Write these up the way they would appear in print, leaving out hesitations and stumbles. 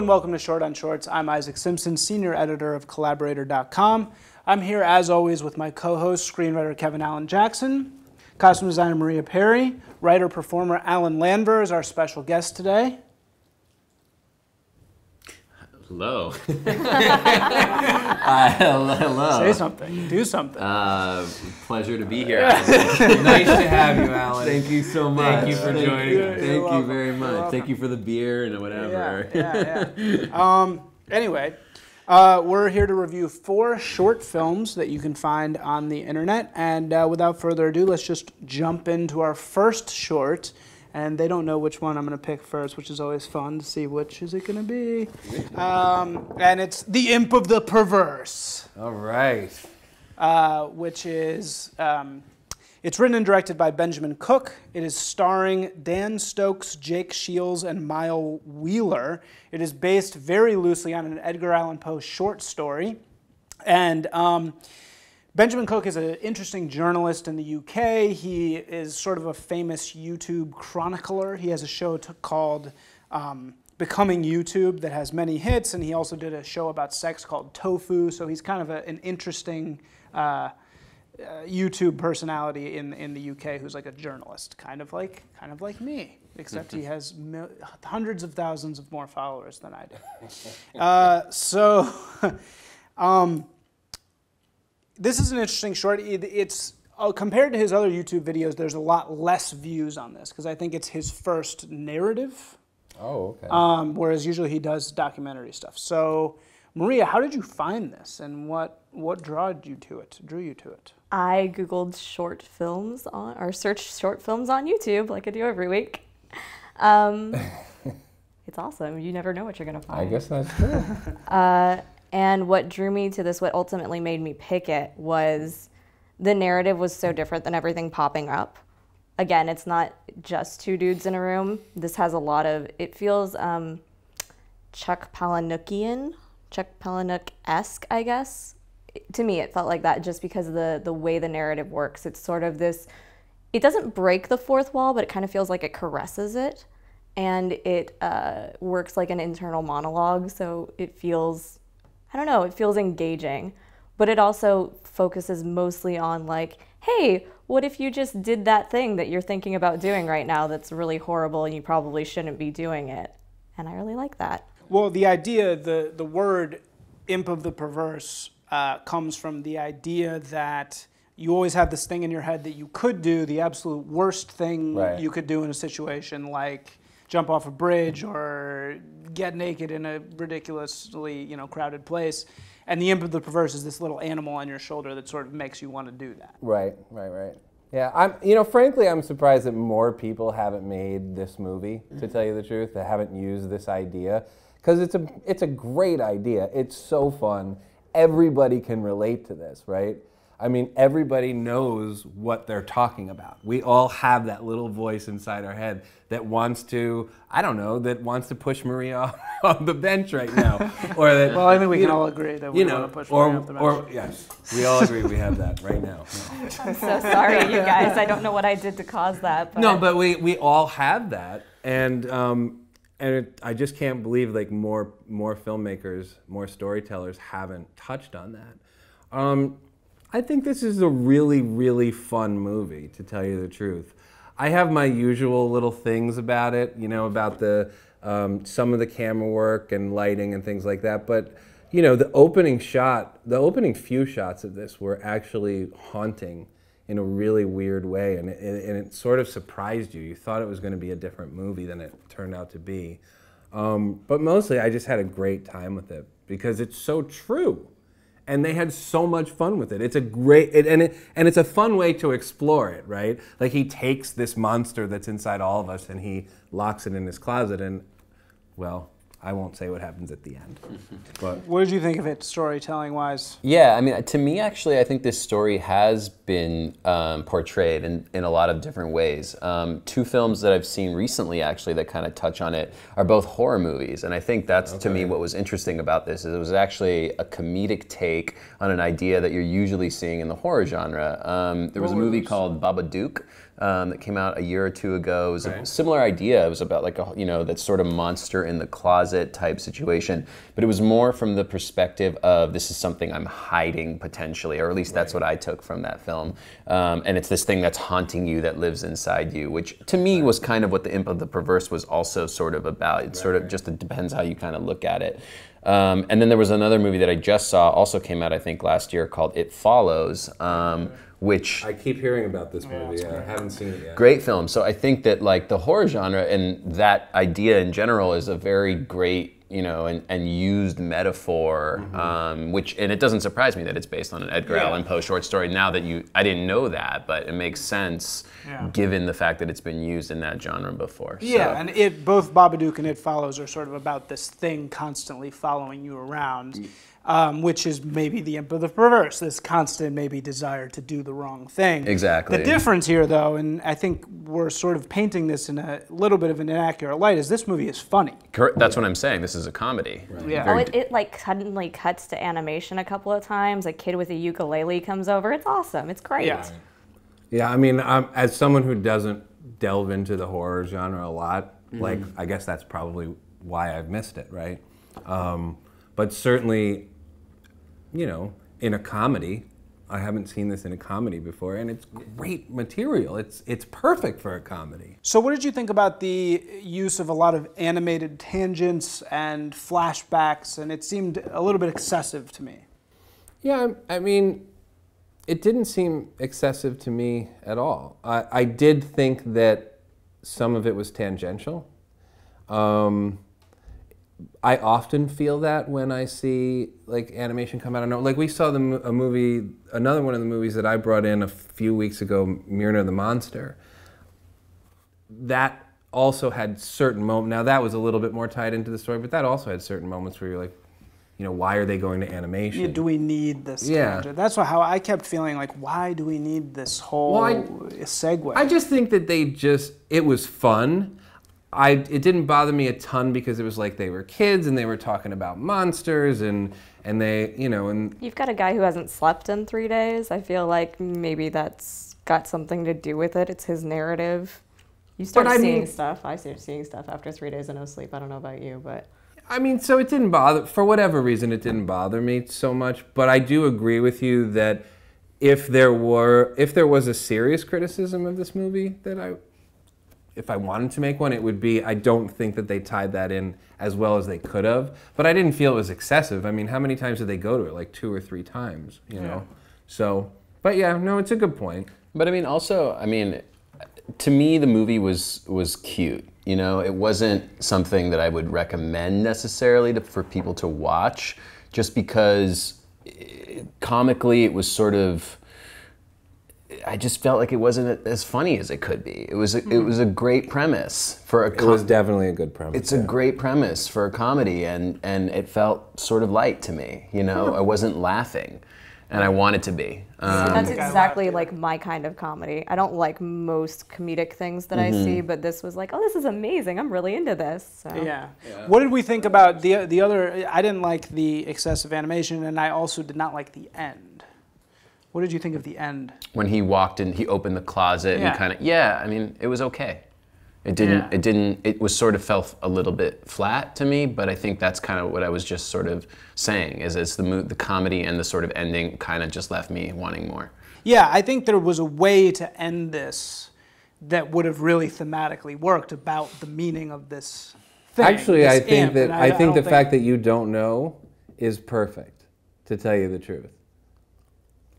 and welcome to Short on Shorts. I'm Isaac Simpson, senior editor of Colaborator.com. I'm here, as always, with my co-host, screenwriter Kevin Allen Jackson, costume designer Maria Perry, writer-performer Allen Landver is our special guest today. Hello. Hello. Say something. Do something. Pleasure to be here. Nice to have you, Alan. Thank you so much. Thank you for joining us. Thank you very much. Thank you for the beer and whatever. Yeah. Anyway, we're here to review 4 short films that you can find on the internet. And without further ado, let's just jump into our first short. And they don't know which one I'm going to pick first, which is always fun to see which is it going to be. And it's The Imp of the Perverse. All right. Which is, it's written and directed by Benjamin Cook. It is starring Dan Stokes, Jake Shields, and Mile Wheeler. It is based very loosely on an Edgar Allan Poe short story. And Benjamin Cook is an interesting journalist in the UK. He is sort of a famous YouTube chronicler. He has a show called Becoming YouTube that has many hits, and he also did a show about sex called Tofu. So he's kind of an interesting YouTube personality in the UK who's like a journalist, kind of like me, except he has hundreds of thousands of more followers than I do. This is an interesting short. It's compared to his other YouTube videos, there's a lot less views on this because I think it's his first narrative. Oh, okay. Whereas usually he does documentary stuff. So, Maria, how did you find this, and what drew you to it? I Googled short films or searched short films on YouTube like I do every week. It's awesome. You never know what you're gonna find. I guess that's true. And what drew me to this, what ultimately made me pick it, was the narrative was so different than everything popping up. Again, it's not just 2 dudes in a room. This has a lot of, it feels Chuck Palahniuk-esque, I guess. To me, it felt like that just because of the way the narrative works. It's sort of this, it doesn't break the fourth wall, but it kind of feels like it caresses it. And it works like an internal monologue, so it feels, I don't know, it feels engaging, but it also focuses mostly on like, hey, what if you just did that thing that you're thinking about doing right now that's really horrible and you probably shouldn't be doing it? And I really like that. Well, the idea, the word imp of the perverse comes from the idea that you always have this thing in your head that you could do, the absolute worst thing you could do in a situation, like jump off a bridge or get naked in a ridiculously, crowded place. And the imp of the perverse is this little animal on your shoulder that sort of makes you want to do that. Right. Yeah, frankly, I'm surprised that more people haven't made this movie, to tell you the truth, that haven't used this idea. Because it's a great idea. It's so fun. Everybody can relate to this, right? I mean, everybody knows what they're talking about. We all have that little voice inside our head that wants to, that wants to push Maria off the bench right now. Or that, well, I think we can all agree that we want to push Maria off the bench. Yes, we all agree we have that right now. I'm so sorry, you guys. I don't know what I did to cause that. But. No, but we all have that. And I just can't believe like more filmmakers, more storytellers haven't touched on that. I think this is a really, really fun movie, to tell you the truth. I have my usual little things about it, about the some of the camera work and lighting and things like that. But the opening few shots of this were actually haunting in a really weird way, and it sort of surprised you. You thought it was going to be a different movie than it turned out to be. But mostly, I just had a great time with it because it's so true. And they had so much fun with it. It's a great, and it's a fun way to explore it, right? Like he takes this monster that's inside all of us and he locks it in his closet and, well, I won't say what happens at the end. But what did you think of it, storytelling-wise? Yeah, I mean, to me, actually, I think this story has been portrayed in a lot of different ways. 2 films that I've seen recently, actually, that kind of touch on it are both horror movies. And I think that's, to me, what was interesting about this, is it was actually a comedic take on an idea that you're usually seeing in the horror genre. There was a movie called Babadook that came out a year or two ago. It was a similar idea. It was about like that sort of monster in the closet type situation, but it was more from the perspective of this is something I'm hiding potentially, or at least that's what I took from that film. And it's this thing that's haunting you that lives inside you, which to me was kind of what the Imp of the Perverse was also sort of about. It sort of just it depends how you kind of look at it. And then there was another movie that I just saw, also came out I think last year, called It Follows, which I keep hearing about this movie. I haven't seen it yet. Great film. So I think that like the horror genre and that idea in general is a very great, and used metaphor, which, and it doesn't surprise me that it's based on an Edgar Allan Poe short story. Now that I didn't know that, but it makes sense given the fact that it's been used in that genre before. Yeah, so. And both Babadook and It Follows are sort of about this thing constantly following you around. Which is maybe the Imp of the Perverse, this constant maybe desire to do the wrong thing. Exactly. The difference here, though, and I think we're sort of painting this in a little bit of an inaccurate light, is this movie is funny. Correct. That's what I'm saying. This is a comedy. Right. Yeah. Oh, it like suddenly cuts to animation a couple of times. A kid with a ukulele comes over. It's awesome. It's great. Yeah. Yeah, I mean, as someone who doesn't delve into the horror genre a lot, like I guess that's probably why I've missed it, right? But certainly, in a comedy, I haven't seen this in a comedy before, and it's great material. It's perfect for a comedy. So what did you think about the use of a lot of animated tangents and flashbacks, and it seemed a little bit excessive to me? Yeah, I mean, it didn't seem excessive to me at all. I did think that some of it was tangential. I often feel that when I see like animation come out. I know, like we saw another one of the movies that I brought in a few weeks ago, Myrna the Monster. That also had certain moments. Now that was a little bit more tied into the story, but that also had certain moments where you're like, why are they going to animation? Yeah, do we need this? Yeah. Tangent? That's how I kept feeling like, why do we need this whole segue? I just think that it was fun. It didn't bother me a ton because it was like they were kids and they were talking about monsters and they, and... You've got a guy who hasn't slept in 3 days. I feel like maybe that's got something to do with it. It's his narrative. You start seeing stuff. I start seeing stuff after 3 days of no sleep. I don't know about you, but... I mean, so it didn't bother, for whatever reason, it didn't bother me so much, but I do agree with you that if there was a serious criticism of this movie if I wanted to make one, it would be, I don't think that they tied that in as well as they could have. But I didn't feel it was excessive. I mean, how many times did they go to it? Like 2 or 3 times, know? So, but yeah, no, it's a good point. But I mean, also, to me, the movie was cute. It wasn't something that I would recommend necessarily for people to watch, just because comically it was sort of... I just felt like it wasn't as funny as it could be. It was a great premise for a It was definitely a good premise. It's a great premise for a comedy, and it felt sort of light to me. I wasn't laughing, and I wanted to be. That's exactly like my kind of comedy. I don't like most comedic things that I see, but this was like, oh, this is amazing. I'm really into this. So. Yeah. What did we think about the other? I didn't like the excessive animation, and I also did not like the end. What did you think of the end? When he walked in, he opened the closet and kind of, it was okay. It was sort of felt a little bit flat to me, but I think that's kind of what I was just sort of saying, is the comedy and the sort of ending kind of just left me wanting more. Yeah, I think there was a way to end this that would have really thematically worked about the meaning of this thing. Actually, I think the fact that you don't know is perfect, to tell you the truth.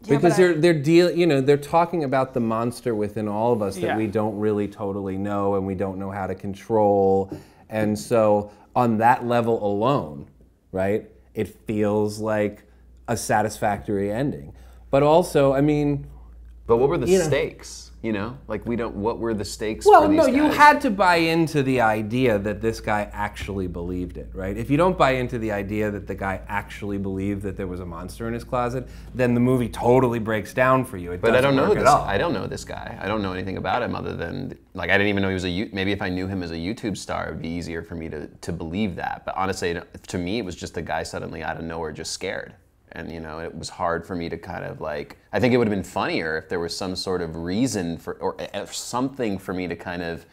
Yeah, because they're talking about the monster within all of us that we don't really totally know and we don't know how to control. And so on that level alone, right, it feels like a satisfactory ending. But also, But what were the stakes? What were the stakes for these guys? Well, no, you had to buy into the idea that this guy actually believed it, right? If you don't buy into the idea that the guy actually believed that there was a monster in his closet, then the movie totally breaks down for you. But I don't know this. I don't know this guy. I don't know anything about him other than, I didn't even know he was maybe if I knew him as a YouTube star, it would be easier for me to believe that. But honestly, to me, it was just a guy suddenly out of nowhere just scared. And it was hard for me to kind of like, I think it would have been funnier if there was some sort of reason for, or something for me to kind of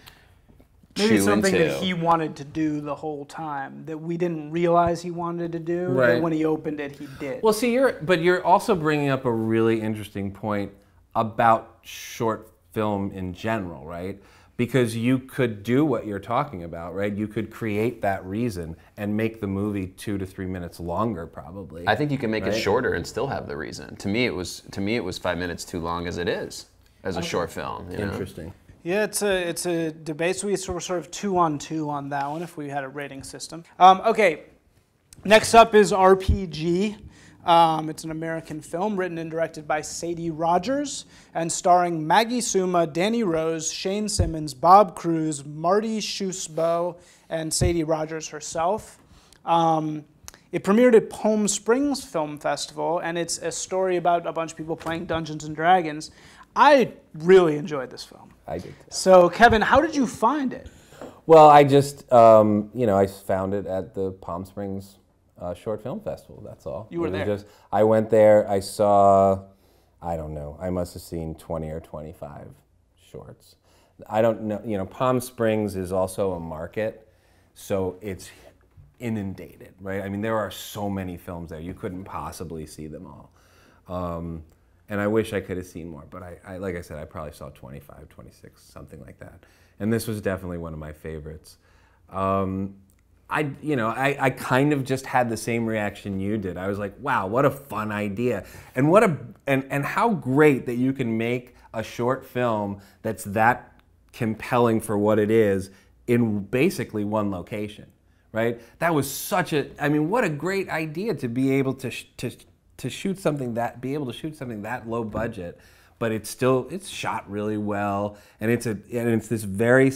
maybe chew something into. that he wanted to do the whole time that we didn't realize he wanted to do, Right. but when he opened it, he did. Well, see, you're also bringing up a really interesting point about short film in general, right? Because you could do what you're talking about, right? You could create that reason and make the movie 2 to 3 minutes longer, probably. I think you can make Right? it shorter and still have the reason. To me, it was 5 minutes too long as it is, as a short film. Interesting. Yeah, it's a debate. So we're sort of 2-on-2 on that one if we had a rating system. Okay, next up is RPG. It's an American film written and directed by Sadie Rogers and starring Maggie Suma, Danny Rose, Shane Simmons, Bob Cruz, Marty Schusbo, and Sadie Rogers herself. It premiered at Palm Springs Film Festival, and it's a story about a bunch of people playing Dungeons and Dragons. I really enjoyed this film. I did. So, Kevin, how did you find it? Well, I just, I found it at the Palm Springs Short Film Festival, that's all. You were there? I went there, I saw, I don't know, I must have seen 20 or 25 shorts. I don't know, Palm Springs is also a market, so it's inundated, right? I mean, there are so many films there, you couldn't possibly see them all. And I wish I could have seen more, but I like I said, I probably saw 25, 26, something like that. And this was definitely one of my favorites. I kind of just had the same reaction you did. I was like, wow, what a fun idea. And and how great that you can make a short film that's that compelling for what it is in basically one location, right? That was what a great idea to be able to shoot something be able to shoot something that low budget, but it's shot really well, and it's this very,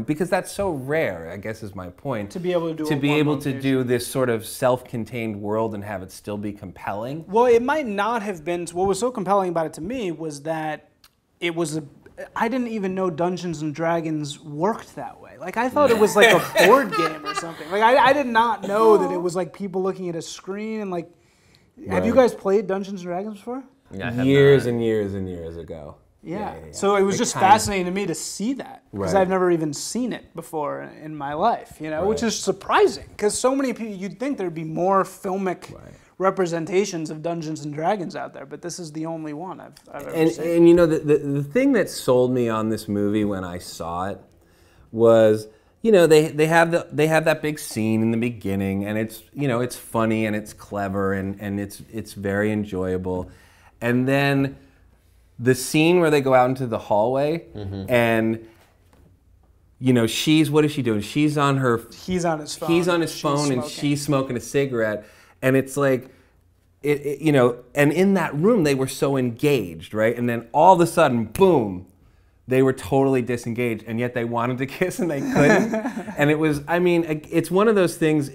because that's so rare, I guess is my point. To be able to do this sort of self-contained world and have it still be compelling. Well, it might not have been. What was so compelling about it to me was that I didn't even know Dungeons and Dragons worked that way. Like, I thought it was like a board game or something. Like, I did not know that it was like people looking at a screen and like. Have you guys played Dungeons and Dragons before? Yeah, I have years not. and years and years ago. Yeah. So it was just fascinating to me to see that because I've never even seen it before in my life, which is surprising because so many people, you'd think there'd be more filmic representations of Dungeons and Dragons out there, but this is the only one I've ever seen. And the thing that sold me on this movie when I saw it was, they have that big scene in the beginning, and it's funny and it's clever and it's very enjoyable, and then the scene where they go out into the hallway and what is she doing? He's on his phone and she's smoking a cigarette, and it's like and in that room they were so engaged, right? And then all of a sudden, boom. They were totally disengaged, and yet they wanted to kiss and they couldn't. And it's one of those things,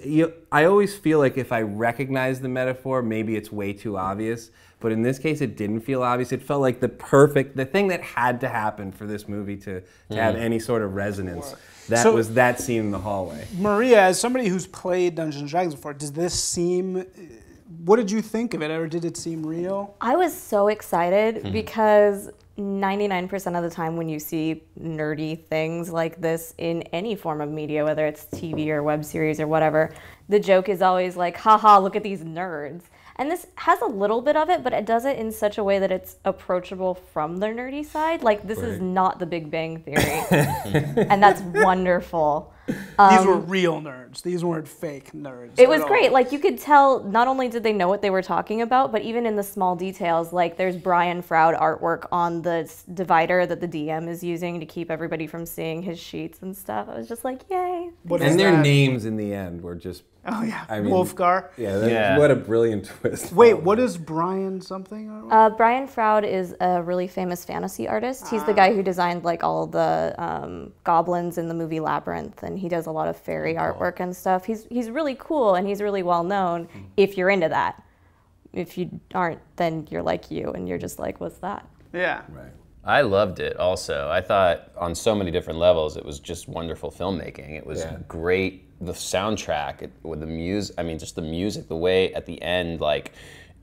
I always feel like if I recognize the metaphor, maybe it's way too obvious. But in this case, it didn't feel obvious. It felt like the thing that had to happen for this movie to have any sort of resonance. That was that scene in the hallway. Maria, as somebody who's played Dungeons and Dragons before, does this seem... What did you think of it, or did it seem real? I was so excited because 99% of the time when you see nerdy things like this in any form of media, whether it's TV or web series or whatever, the joke is always like, haha, look at these nerds. And this has a little bit of it, but it does it in such a way that it's approachable from the nerdy side. Like, this is not the Big Bang Theory. And that's wonderful. These were real nerds. These weren't fake nerds. It was great. Like, you could tell not only did they know what they were talking about, but even in the small details, like there's Brian Froud artwork on the divider that the DM is using to keep everybody from seeing his sheets and stuff. I was just like, yay. And their names in the end were just... Oh, yeah. Wolfgar. Yeah, what a brilliant twist. Wait, what is Brian something? Brian Froud is a really famous fantasy artist. He's the guy who designed like all the goblins in the movie Labyrinth, and he does a lot of fairy artwork and stuff. He's really cool, and he's really well known if you're into that. If you aren't, then you're like you, and you're just like, what's that? Yeah. Right. I loved it also. I thought on so many different levels it was just wonderful filmmaking. It was great. The soundtrack with the music, just the music, the way at the end, like,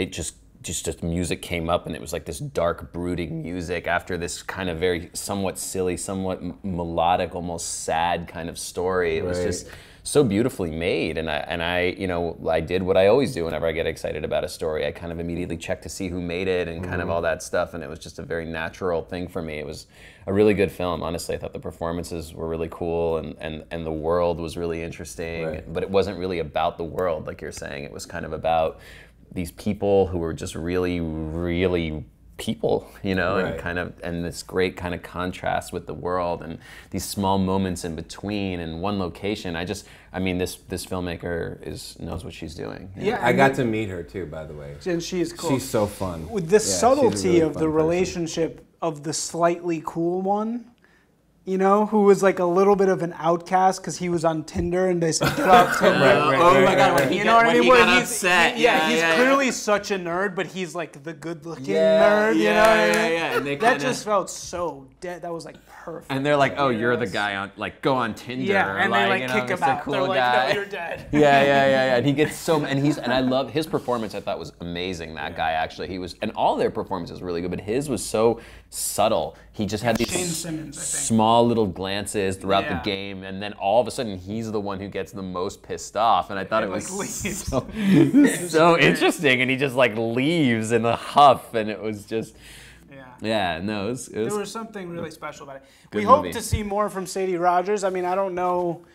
just music came up, and it was like this dark, brooding music after this kind of very somewhat silly, somewhat melodic, almost sad kind of story. It was just so beautifully made, and I you know, I did what I always do whenever I get excited about a story. I kind of immediately check to see who made it and kind of all that stuff, and it was just a very natural thing for me. It was a really good film, honestly. I thought the performances were really cool, and the world was really interesting, but it wasn't really about the world, like you're saying. It was kind of about these people who were just really, really people, you know, and this great kind of contrast with the world, and these small moments in between, and one location. I mean, this filmmaker knows what she's doing. Yeah, I got to meet her too, by the way. And she's cool. She's so fun. With the subtlety really of the fun relationship of the slightly cool one, you know, who was like a little bit of an outcast because he was on Tinder and they said, get off Tinder. Oh my God, when he got upset. He's clearly such a nerd, but he's like the good-looking nerd, you know what I mean? Yeah. And that just felt so dead. That was like perfect. And they're like, oh, you're the guy on, like, go on Tinder. Yeah, and they like you know, kick him Mr. out. Cool They're like, guy. no, you're dead. Yeah. And he gets so, and I love his performance. I thought was amazing. That guy actually, and all their performances were really good, but his was so subtle. He just had these Shane Simmons, I think. small little glances throughout the game, and then all of a sudden he's the one who gets the most pissed off. And I thought it was so interesting. And he just like leaves in a huff, and it was just. Yeah, no, it was there was something really special about it. We movie. hope to see more from Sadie Rogers. I mean, I don't know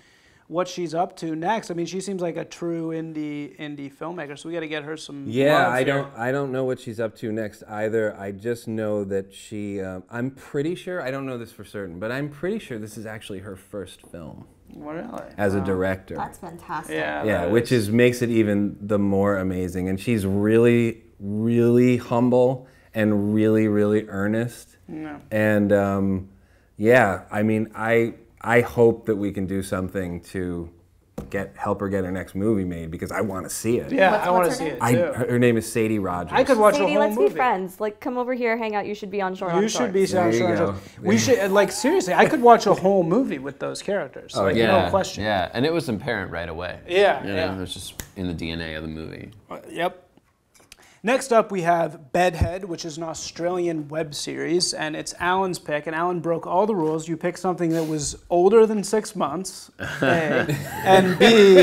what she's up to next. I mean, she seems like a true indie filmmaker, so we got to get her some. Yeah, love I don't know what she's up to next either. I just know that she. I'm pretty sure. I don't know this for certain, but I'm pretty sure this is actually her first film. Really? As a director. That's fantastic. Yeah, which makes it even the more amazing. And she's really, really humble and really, really earnest. Yeah. And I mean, I hope that we can do something to help her get her next movie made, because I want to see it. Yeah, I want to what's see her it too. Her name is Sadie Rogers. I could watch Sadie, a whole let's movie. be friends. Like, come over here, hang out. You should be on Short on You Short. should be on There you Short on go. Short. We should, like, seriously, I could watch a whole movie with those characters. Like, no question. Yeah, and it was apparent right away. Yeah, You know, it was just in the DNA of the movie. Yep. Next up, we have Bedhead, which is an Australian web series, and it's Alan's pick, and Alan broke all the rules. You picked something that was older than 6 months, A, and B,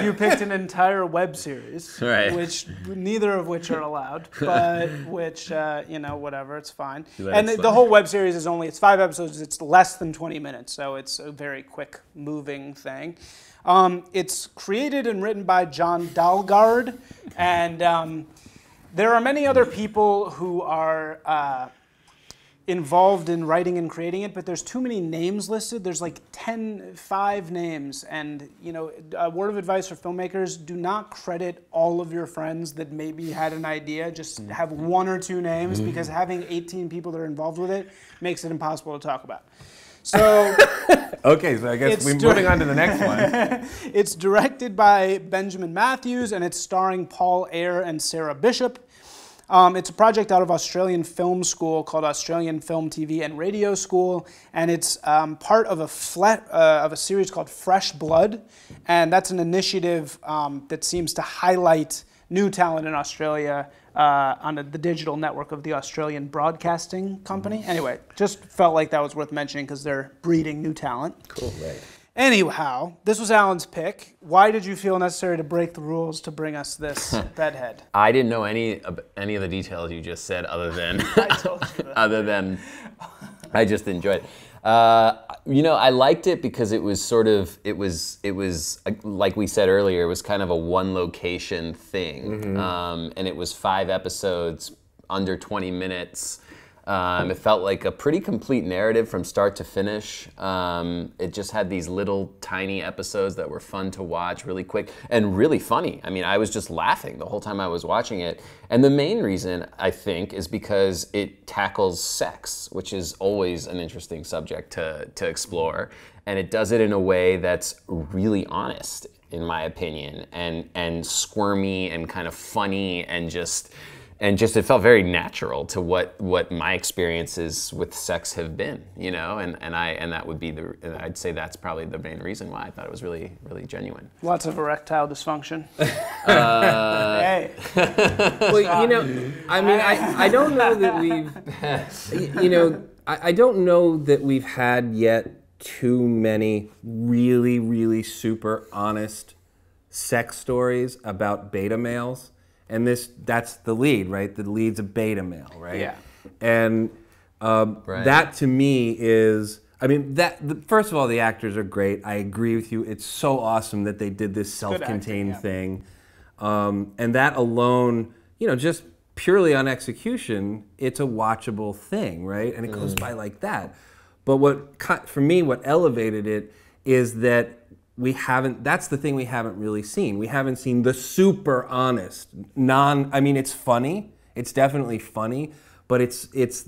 you picked an entire web series, which neither of which are allowed, but which, you know, whatever, it's fine. And the whole web series is it's 5 episodes, it's less than 20 minutes, so it's a very quick moving thing. It's created and written by John Dalgard, and there are many other people who are involved in writing and creating it, but there's too many names listed. There's like 5 names, and you know, a word of advice for filmmakers: do not credit all of your friends that maybe had an idea. Just have 1 or 2 names, because having 18 people that are involved with it makes it impossible to talk about. So, okay, so I guess we're moving on to the next one. It's directed by Benjamin Matthews, and it's starring Paul Ayer and Sarah Bishop. It's a project out of Australian Film School called Australian Film, TV and Radio School, and it's part of a series called Fresh Blood, and that's an initiative that seems to highlight new talent in Australia on the digital network of the Australian Broadcasting Company. Anyway, just felt like that was worth mentioning because they're breeding new talent. Cool, right. Anyhow, this was Alan's pick. Why did you feel necessary to break the rules to bring us this Bedhead? I didn't know any of the details you just said, other than I told you that. I just enjoyed it. You know, I liked it because it was like we said earlier, it was kind of a one location thing, and it was 5 episodes, under 20 minutes. It felt like a pretty complete narrative from start to finish. It just had these little tiny episodes that were fun to watch, really quick, and really funny. I mean, I was just laughing the whole time I was watching it. And the main reason, I think, is because it tackles sex, which is always an interesting subject to explore. And it does it in a way that's really honest, in my opinion, and squirmy and kind of funny, and just... and just it felt very natural to what my experiences with sex have been, you know, and that would be I'd say that's probably the main reason why I thought it was really genuine. Lots of erectile dysfunction. Hey. Well, you know, I mean, I don't know that we've, you know, I don't know that we've had yet too many really super honest sex stories about beta males. And that's the lead, right? The lead's a beta male, right? Yeah. And that to me is, I mean, first of all, the actors are great. I agree with you. It's so awesome that they did this self-contained thing. And that alone, you know, just purely on execution, it's a watchable thing, right? And it goes by like that. But for me, what elevated it is that that's the thing we haven't really seen. We haven't seen the super honest, I mean, it's funny. It's definitely funny, but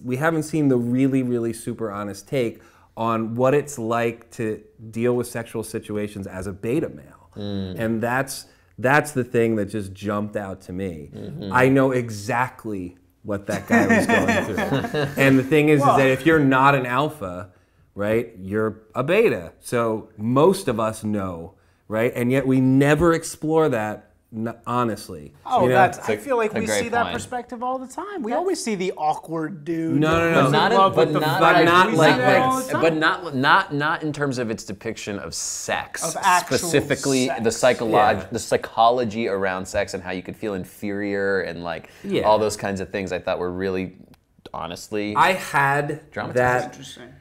we haven't seen the really super honest take on what it's like to deal with sexual situations as a beta male. And that's the thing that just jumped out to me. I know exactly what that guy was going through. And the thing is that if you're not an alpha, right, you're a beta. So most of us know, right? And yet we never explore that honestly. Oh, you know? I feel like we see that point. perspective all the time. We always see the awkward dude. No. who's in love with the Not in terms of its depiction of sex, Of actual specifically sex. the psychology around sex and how you could feel inferior and like all those kinds of things. I thought were really, honestly, I had dramatized. Interesting.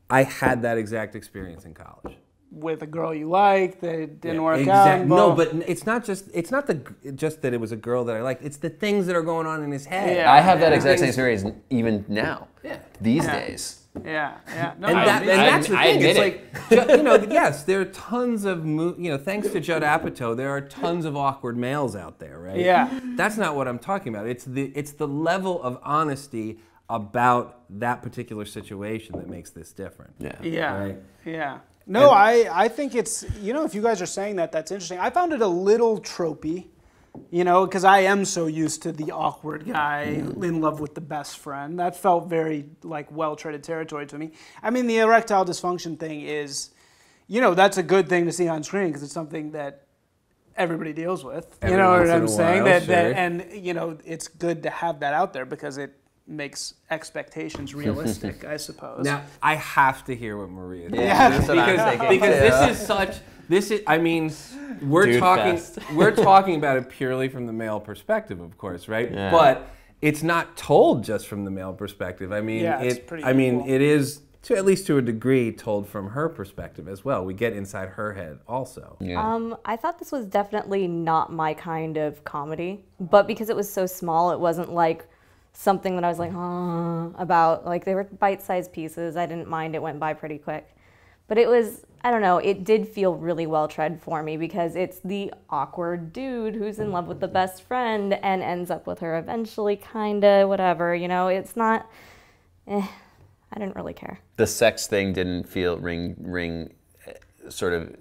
I had that exact experience in college. With a girl you like that didn't work out. No, but it's not just that it was a girl that I liked. It's the things that are going on in his head. Yeah. I have that exact same experience even now. These days. Yeah. No, And that's the I thing. admit It's like, you know, yes, there are tons of, you know, thanks to Judd Apatow, there are tons of awkward males out there, right? Yeah. That's not what I'm talking about. It's the level of honesty about that particular situation that makes this different. Yeah. Right? Yeah. No, I think it's, you know, if you guys are saying that, that's interesting. I found it a little tropey, you know, because I am so used to the awkward guy in love with the best friend. That felt very, like, well-treaded territory to me. I mean, the erectile dysfunction thing is, you know, that's a good thing to see on screen because it's something that everybody deals with. You know what I'm saying? And, you know, it's good to have that out there because it makes expectations realistic, I suppose. Now, I have to hear what Maria did. Yeah. Because I mean, we're Dude talking fest. we're talking about it purely from the male perspective, of course, right? Yeah. But it's not told just from the male perspective. I mean, it's pretty cool. It is at least to a degree told from her perspective as well. We get inside her head also. Yeah. I thought this was definitely not my kind of comedy, but because it was so small, it wasn't like something that I was like, about. Like, they were bite-sized pieces. I didn't mind. It went by pretty quick. But it was, I don't know, it did feel really well-tread for me because it's the awkward dude who's in love with the best friend and ends up with her eventually, kinda, whatever. You know, it's not, I didn't really care. The sex thing didn't feel ring sort of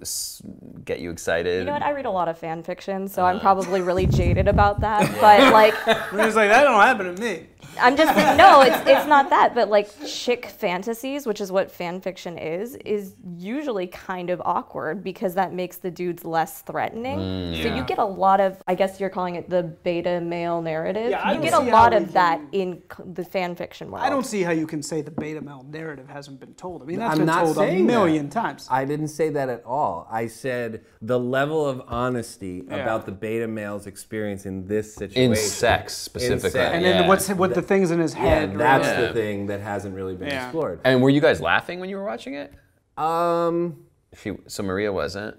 get you excited. You know what? I read a lot of fan fiction, so I'm probably really jaded about that. But like, It's like, that don't happen to me. I'm just no, it's not that, but like chick fantasies, which is what fan fiction is usually kind of awkward because that makes the dudes less threatening. So you get a lot of, I guess you're calling it the beta male narrative. Yeah, I you don't get a see lot how we of that can- in the fan fiction world. I don't see how you can say the beta male narrative hasn't been told. I mean, that's I'm been not told a saying million times. I didn't say that at all. I said the level of honesty about the beta male's experience in this situation. in sex specifically. sex. And then what the things in his head. That's really- the thing that hasn't really been explored. And were you guys laughing when you were watching it? Um, So Maria wasn't.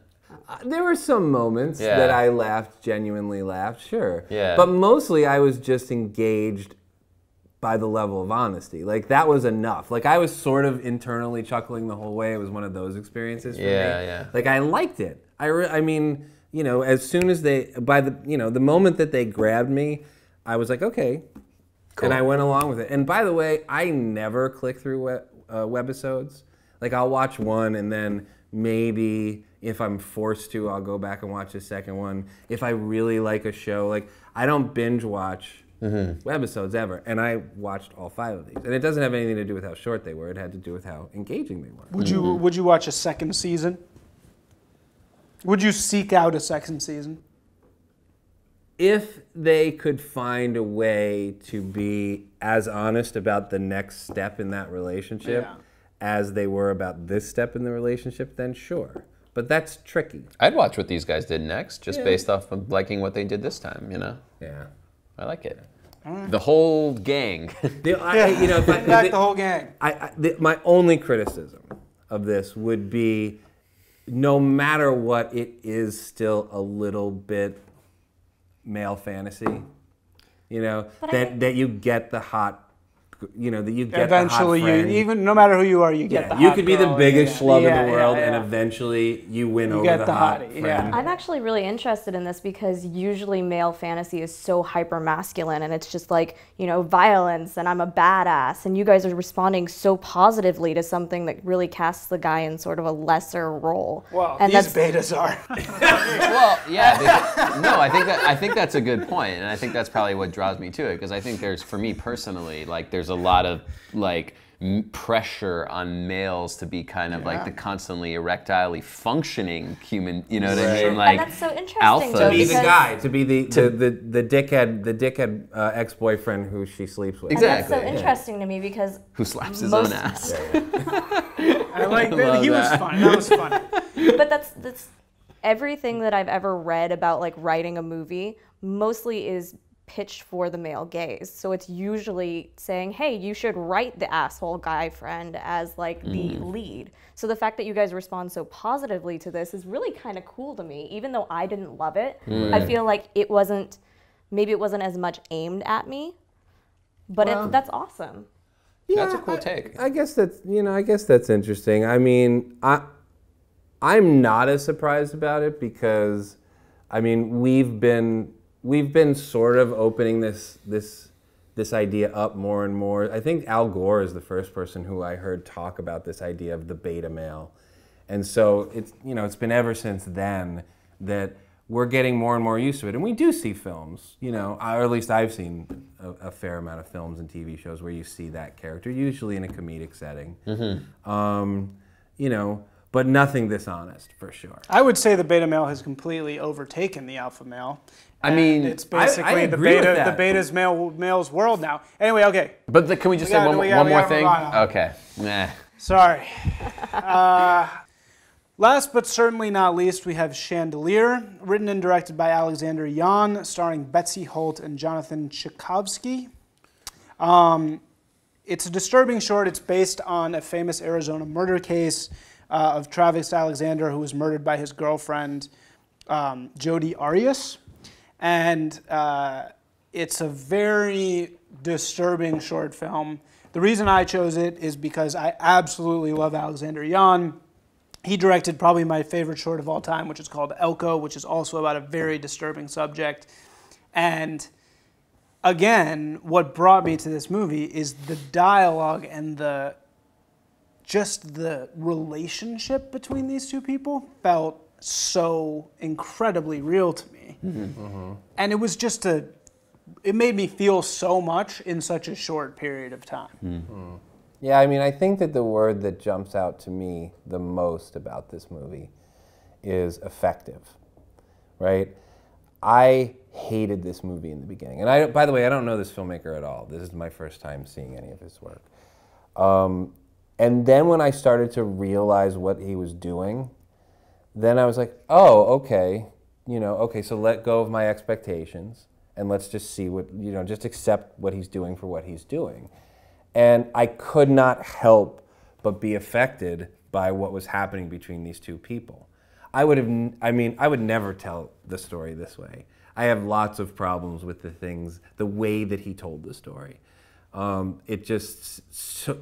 There were some moments that I laughed, genuinely laughed, sure. Yeah. But mostly I was just engaged by the level of honesty. Like, that was enough. Like, I was sort of internally chuckling the whole way. It was one of those experiences for me. Yeah. Like, I liked it. I mean, you know, as soon as the moment that they grabbed me, I was like, okay. Cool. And I went along with it. And by the way, I never click through webisodes. Like, I'll watch one and then maybe if I'm forced to, I'll go back and watch the second one. If I really like a show, like, I don't binge watch webisodes ever, and I watched all 5 of these. And it doesn't have anything to do with how short they were. It had to do with how engaging they were. Would you watch a second season? Would you seek out a second season? If they could find a way to be as honest about the next step in that relationship as they were about this step in the relationship, then sure. But that's tricky. I'd watch what these guys did next, just based off of liking what they did this time, you know? Yeah. I like it. The whole gang. The whole gang. My only criticism of this would be, no matter what, it is still a little bit male fantasy. You know, that you get the hot, you know, that you get eventually the hot friend. even no matter who you are, you get the hot you could be the girl, biggest schlub in the world, and yeah. eventually you win over get the the hot hottie, friend. I'm actually really interested in this because usually male fantasy is so hyper masculine and it's just like, you know, violence and I'm a badass, and you guys are responding so positively to something that really casts the guy in sort of a lesser role. Well, and these betas are. Well, yeah. No, I think that's a good point, and I think that's probably what draws me to it, because I think there's, for me personally, like there's a lot of like pressure on males to be kind of like the constantly erectilely functioning human, you know what I mean? Like, and that's so interesting. alpha. To be the because- guy, to be the dickhead ex-boyfriend who she sleeps with. And that's so Exactly. interesting to me because Who slaps his own most- ass. I like that. He was funny. That was funny. but that's everything that I've ever read about like writing a movie mostly is pitched for the male gaze. So it's usually saying, hey, you should write the asshole guy friend as like the lead. So the fact that you guys respond so positively to this is really kind of cool to me. Even though I didn't love it, I feel like it wasn't as much aimed at me, but that's awesome. Yeah, that's a cool take. I guess that's interesting. I mean, I'm not as surprised about it because, I mean, we've been sort of opening this idea up more and more. I think Al Gore is the first person who I heard talk about this idea of the beta male, and so it's been ever since then that we're getting more and more used to it. And we do see films, or at least I've seen a fair amount of films and TV shows where you see that character, usually in a comedic setting. But nothing this honest, for sure. I would say the beta male has completely overtaken the alpha male. I mean, It's basically the agree with beta, that. the beta's male's world now. Anyway, okay. But can we just say one more thing? move on. Okay. Nah. Sorry. Last but certainly not least, we have Chandelier, written and directed by Alexander Yan, starring Betsy Holt and Jonathan Tchaikovsky. It's a disturbing short. It's based on a famous Arizona murder case of Travis Alexander, who was murdered by his girlfriend, Jodi Arias. And it's a very disturbing short film. The reason I chose it is because I absolutely love Alexander Yan. He directed probably my favorite short of all time, which is called Elko, which is also about a very disturbing subject. And again, what brought me to this movie is the dialogue and the relationship between these two people felt so incredibly real to me. And it was it made me feel so much in such a short period of time. Yeah, I mean, I think that the word that jumps out to me the most about this movie is effective, right? I hated this movie in the beginning. And by the way, I don't know this filmmaker at all. This is my first time seeing any of his work. And then when I started to realize what he was doing, then I was like, oh, okay, so let go of my expectations and let's just see just accept what he's doing for what he's doing. And I could not help but be affected by what was happening between these two people. I would never tell the story this way. I have lots of problems with the way that he told the story. It just,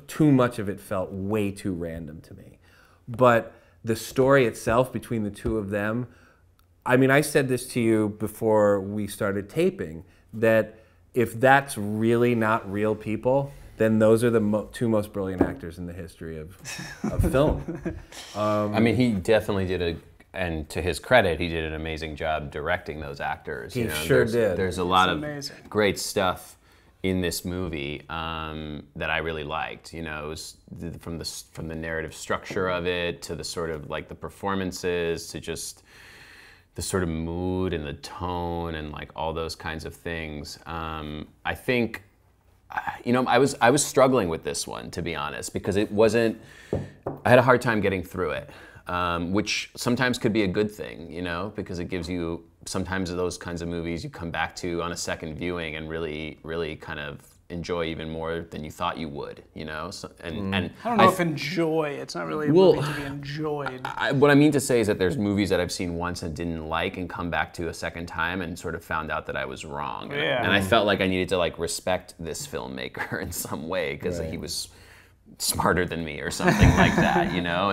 too much of it felt way too random to me. But the story itself between the two of them, I mean, I said this to you before we started taping, that if that's really not real people, then those are the two most brilliant actors in the history of film. I mean, he definitely did and to his credit, he did an amazing job directing those actors. He sure did. There's a lot of amazing. great stuff in this movie that I really liked. You know, it was from the narrative structure of it to the sort of like the performances to just the sort of mood and the tone and like all those kinds of things. I think, you know, I was struggling with this one, to be honest, because it wasn't. I had a hard time getting through it, which sometimes could be a good thing, you know, because it gives you sometimes those kinds of movies you come back to on a second viewing and really, really kind of enjoy even more than you thought you would, you know. So, and I don't know if enjoy. It's not really a movie to be enjoyed. What I mean to say is that there's movies that I've seen once and didn't like, and come back to a second time and sort of found out that I was wrong. Yeah. And I felt like I needed to like respect this filmmaker in some way because he was smarter than me or something like that, you know.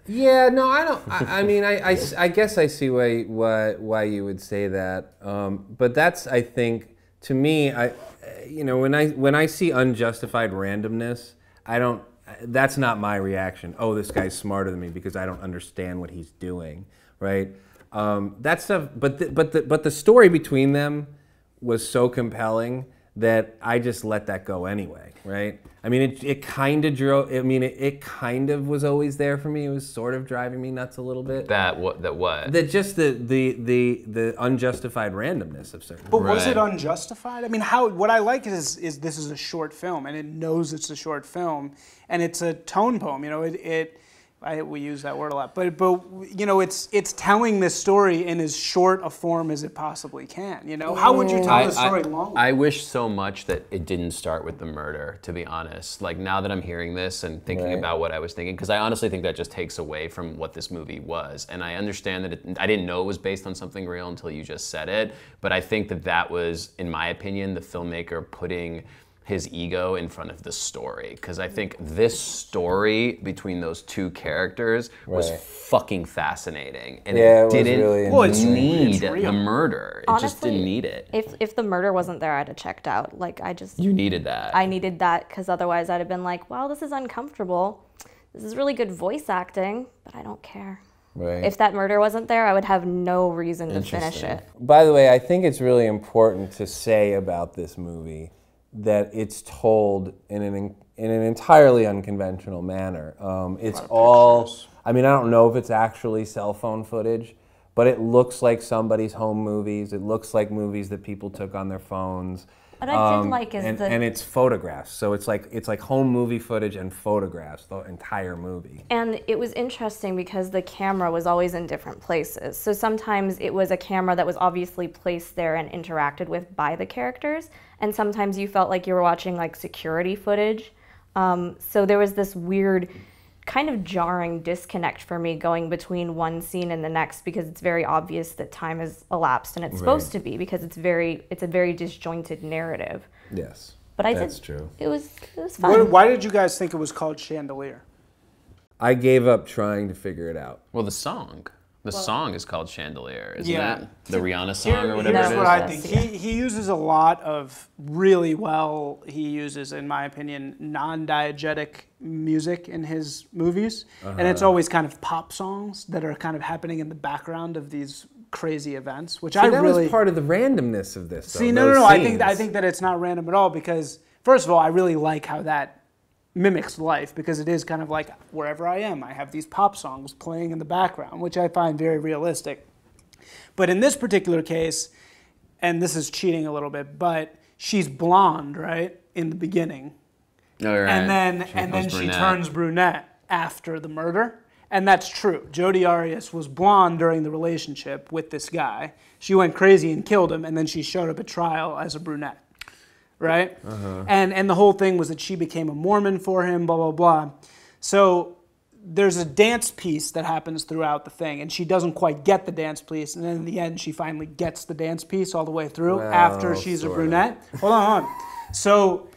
Yeah, no, I don't. I mean, I guess I see why you would say that, but that's, I think, to me, you know, when I see unjustified randomness, I don't. That's not my reaction. Oh, this guy's smarter than me because I don't understand what he's doing, right? That stuff. But the story between them was so compelling that I just let that go anyway, right? I mean, it kind of drove. I mean, it kind of was always there for me. It was sort of driving me nuts a little bit. That Just the unjustified randomness of certain. But was it unjustified? I mean, what I like is this is a short film, and it knows it's a short film, and it's a tone poem. You know, we use that word a lot, but you know, it's telling this story in as short a form as it possibly can. You know, how would you tell the story longer? I wish so much that it didn't start with the murder, to be honest. Like, now that I'm hearing this and thinking about what I was thinking, because I honestly think that just takes away from what this movie was. And I understand that I didn't know it was based on something real until you just said it, but I think that was, in my opinion, the filmmaker putting his ego in front of the story, because I think this story between those two characters was fucking fascinating, and it didn't need the murder. It just didn't need it. If the murder wasn't there, I'd have checked out. Like, you needed that. I needed that because otherwise I'd have been like, well, this is uncomfortable. This is really good voice acting, but I don't care. Right. If that murder wasn't there, I would have no reason to finish it. By the way, I think it's really important to say about this movie that it's told in an entirely unconventional manner. It's all, I mean, I don't know if it's actually cell phone footage, but it looks like somebody's home movies. It looks like movies that people took on their phones. What I did like is and it's photographs. So it's like home movie footage and photographs, the entire movie. And it was interesting because the camera was always in different places. So sometimes it was a camera that was obviously placed there and interacted with by the characters, and sometimes you felt like you were watching like security footage. So there was this weird, kind of jarring disconnect for me going between one scene and the next, because it's very obvious that time has elapsed, and it's supposed to be, because it's a very disjointed narrative. Yes. But that's true. It was fun. Why did you guys think it was called Chandelier? I gave up trying to figure it out. Well, the song is called Chandelier, isn't it? The Rihanna song or whatever Here's it is. what I think. He uses a lot of he uses, in my opinion, non-diegetic music in his movies. And it's always kind of pop songs that are kind of happening in the background of these crazy events, which that was part of the randomness of this. See, no. I think that it's not random at all, because first of all, I really like how that mimics life, because it is kind of like wherever I am, I have these pop songs playing in the background, which I find very realistic. But in this particular case, and this is cheating a little bit, but she's blonde, right, in the beginning. Oh, right. And then she turns brunette after the murder. And that's true. Jodi Arias was blonde during the relationship with this guy. She went crazy and killed him, and then she showed up at trial as a brunette. Right? And the whole thing was that she became a Mormon for him, blah, blah, blah. So there's a dance piece that happens throughout the thing, and she doesn't quite get the dance piece, and then in the end she finally gets the dance piece all the way through after she's a brunette. Hold on. So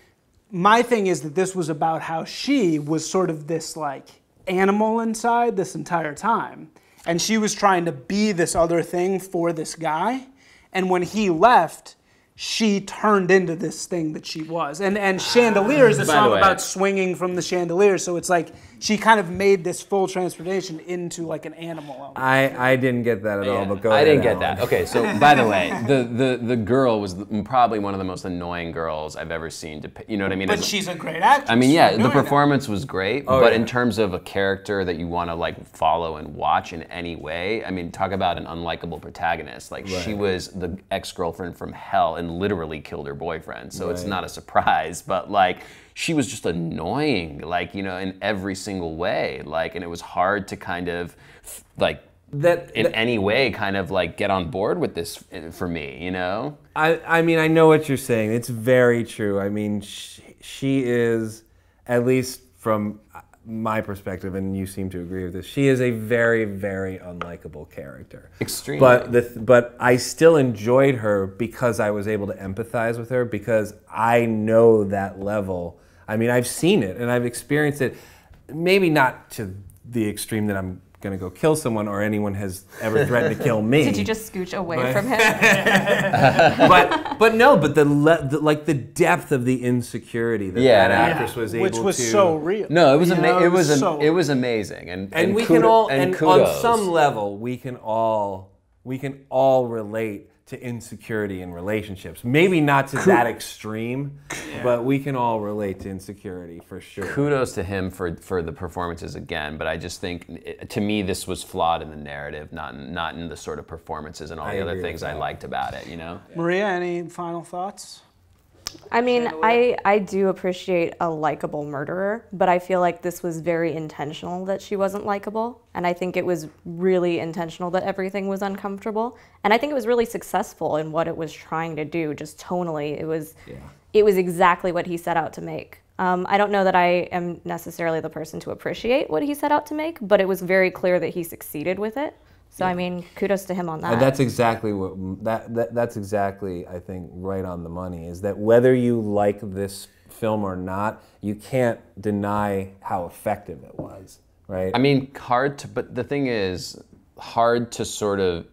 my thing is that this was about how she was sort of this like animal inside this entire time, and she was trying to be this other thing for this guy, and when he left, she turned into this thing that she was. And Chandelier is a By the song way. about swinging from the chandelier, so it's like she kind of made this full transformation into like an animal. I didn't get that at all, but go I ahead. didn't get Alan. that. Okay, so by the way, the girl was probably one of the most annoying girls I've ever seen. You know what I mean? But she's a great actress. I mean, yeah, for the doing that. performance was great, but in terms of a character that you want to like follow and watch in any way, I mean, talk about an unlikable protagonist. Like she was the ex-girlfriend from hell and literally killed her boyfriend. So it's not a surprise, but like she was just annoying, like, you know, in every single way. Like, and it was hard to kind of like in any way kind of like get on board with this for me, you know? I mean, I know what you're saying. It's very true. I mean, she is, at least from my perspective, and you seem to agree with this, she is a very, very unlikable character. Extremely. But I still enjoyed her because I was able to empathize with her, because I know that level. I mean, I've seen it and I've experienced it, maybe not to the extreme that I'm going to go kill someone or anyone has ever threatened to kill me. Did you just scooch away from him? but the depth of the insecurity that actress was able to, which was so real. No, it was it was amazing, and we can all, and kudos. on some level, we can all relate to insecurity in relationships. Maybe not to that extreme, but we can all relate to insecurity for sure. Kudos to him for the performances again, but I just think, to me, this was flawed in the narrative, not in the sort of performances and all the other things I liked about it, you know? Maria, any final thoughts? I mean, I do appreciate a likable murderer, but I feel like this was very intentional that she wasn't likable. And I think it was really intentional that everything was uncomfortable. And I think it was really successful in what it was trying to do, just tonally. It was exactly what he set out to make. I don't know that I am necessarily the person to appreciate what he set out to make, but it was very clear that he succeeded with it. So I mean, kudos to him on that. And that's exactly what that's exactly, I think, right on the money. Is that whether you like this film or not, you can't deny how effective it was, right? I mean, but the thing is, hard to sort of,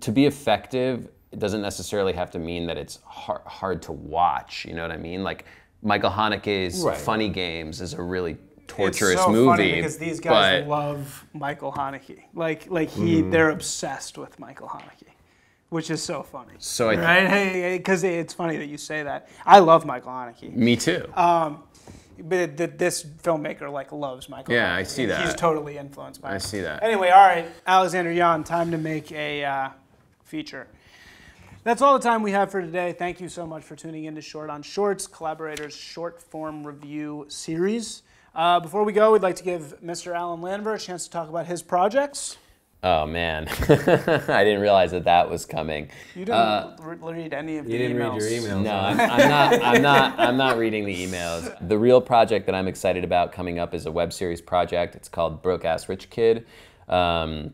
to be effective, it doesn't necessarily have to mean that it's hard to watch. You know what I mean? Like Michael Haneke's Funny Games is a really torturous it's so movie, funny because these guys love Michael Haneke. Like they're obsessed with Michael Haneke, which is so funny. So right, because it's funny that you say that. I love Michael Haneke. Me too. But this filmmaker like loves Michael. Yeah, Haneke. I see that. He's totally influenced by him. I see that. Anyway, all right, Alexander Jan, time to make a feature. That's all the time we have for today. Thank you so much for tuning in to Short on Shorts, Collaborator's short form review series. Before we go, we'd like to give Mr. Allen Landver a chance to talk about his projects. Oh man, I didn't realize that was coming. You didn't read any of the emails. You didn't read your emails. No, I'm not reading the emails. The real project that I'm excited about coming up is a web series project. It's called Broke Ass Rich Kid. I'm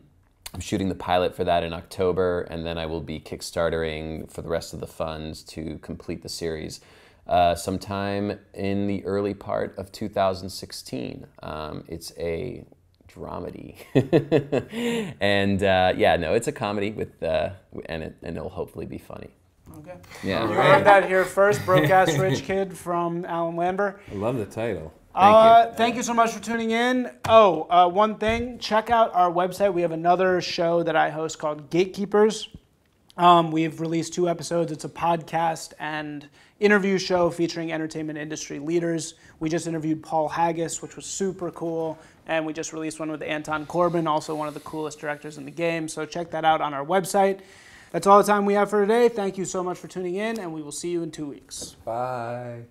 shooting the pilot for that in October, and then I will be Kickstartering for the rest of the funds to complete the series. Sometime in the early part of 2016. It's a dramedy, and it's a comedy with and it'll hopefully be funny. Okay. Yeah. You heard that here first. Broke Ass Rich Kid from Allen Landver. I love the title. Thank you so much for tuning in. One thing, check out our website. We have another show that I host called Gatekeepers. We've released 2 episodes. It's a podcast and interview show featuring entertainment industry leaders. We just interviewed Paul Haggis, which was super cool, and we just released one with Anton Corbijn, also one of the coolest directors in the game. So check that out on our website. That's all the time we have for today. Thank you so much for tuning in, and we will see you in 2 weeks. Bye.